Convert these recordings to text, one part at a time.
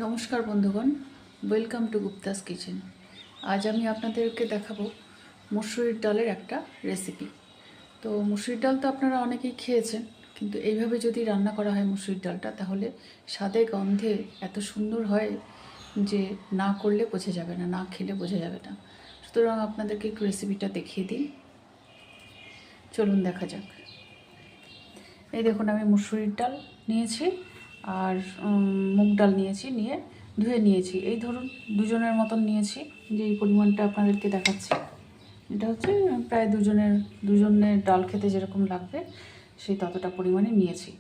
নমস্কার বন্ধুগণ, welcome to Guptas kitchen. আজ আমি আপনাদেরকে দেখাবো মুসুরির ডালের একটা রেসিপি। তো মুসুরির ডাল তো আপনারা অনেকেই খেয়েছেন, কিন্তু এইভাবে যদি রান্না করা হয় মুসুরির ডালটা, তাহলে স্বাদে গন্ধে এত সুন্দর হয় যে না করলে বোঝা যাবে না, না খেলে বোঝা যাবে না। সুতরাং আপনাদেরকে একটু রেসিপিটা দেখিয়ে দিই, চলুন দেখা যাক। এই দেখুন, আমি মুসুরির ডাল নিয়েছি আর মুগ ডাল নিয়েছি, নিয়ে ধুয়ে নিয়েছি। এই ধরুন দুজনের মতন নিয়েছি, যে এই পরিমাণটা আপনাদেরকে দেখাচ্ছি। এটা হচ্ছে প্রায় দুজনের ডাল খেতে যেরকম লাগবে সেই ততটা পরিমাণে নিয়েছি।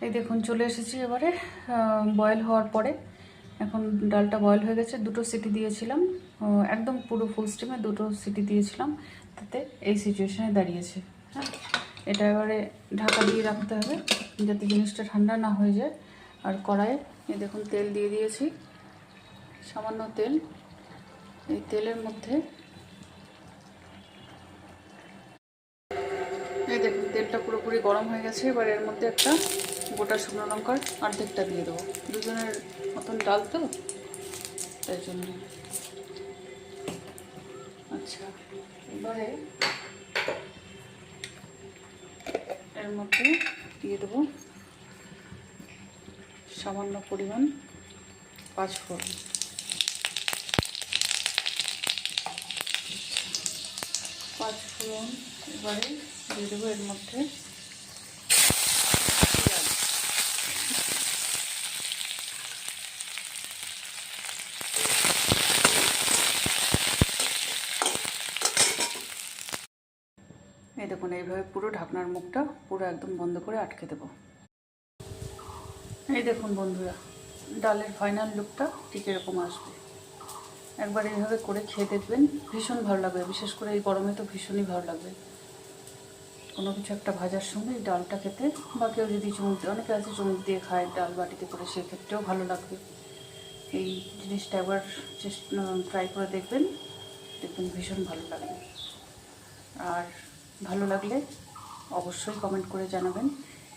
এই দেখুন চলে এসেছি এবারে বয়েল হওয়ার পরে। এখন ডালটা বয়েল হয়ে গেছে, দুটো সিটি দিয়েছিলাম, একদম পুরো ফুল স্টিমে দুটো সিটি দিয়েছিলাম, তাতে এই সিচুয়েশানে দাঁড়িয়েছে। হ্যাঁ, এটা এবারে ঢাকা দিয়ে রাখতে হবে যাতে জিনিসটা ঠান্ডা না হয়ে যায়। আর কড়াইয়ে এই দেখুন তেল দিয়ে দিয়েছি, সামান্য তেল। এই তেলের মধ্যে এই দেখুন তেলটা পুরোপুরি গরম হয়ে গেছে। এবার এর মধ্যে একটা গোটা শুকনো লঙ্কার অর্ধেকটা দিয়ে দেবো, দুজনের মতন ডাল তো তাই জন্য। আচ্ছা, এবারে এর মধ্যে দিয়ে দেবো সামান্য পরিমাণ পাঁচফোড়ন। পাঁচফোড়ন এবারে দিয়ে দেবো এর মধ্যে পেঁয়াজ। এই দেখুন এইভাবে পুরো ঢাকনার মুখটা পুরো একদম বন্ধ করে আটকে দেবো। এই দেখুন বন্ধুরা, ডালের ফাইনাল লুকটা ঠিক এরকম আসবে। একবার এইভাবে করে খেয়ে দেখবেন, ভীষণ ভালো লাগবে। বিশেষ করে এই গরমে তো ভীষণই ভালো লাগবে কোনো কিছু একটা ভাজার সঙ্গে এই ডালটা খেতে। বা কেউ যদি চুমুক দিয়ে, অনেকে আছে চুমুক দিয়ে খায় ডাল বাটিতে করে, সেক্ষেত্রেও ভালো লাগবে। এই জিনিসটা একবার ট্রাই করে দেখবেন, দেখবেন ভীষণ ভালো লাগবে। আর ভালো লাগলে অবশ্যই কমেন্ট করে জানাবেন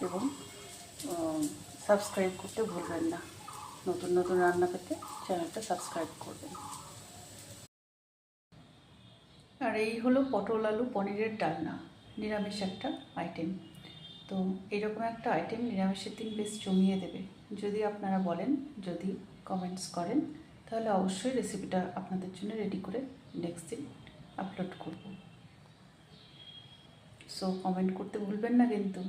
এবং সাবস্ক্রাইব করতে ভুলবেন না। নতুন নতুন রান্না পেতে চ্যানেলটা সাবস্ক্রাইব করবেন। আর এই হলো পটল আলু পনিরের ডালনা, নিরামিষ একটা আইটেম। তো এরকম একটা আইটেম নিরামিষের দিন বেশ জমিয়ে দেবে। যদি আপনারা বলেন, যদি কমেন্টস করেন, তাহলে অবশ্যই রেসিপিটা আপনাদের জন্য রেডি করে নেক্সট দিন আপলোড করব। সো কমেন্ট করতে ভুলবেন না কিন্তু।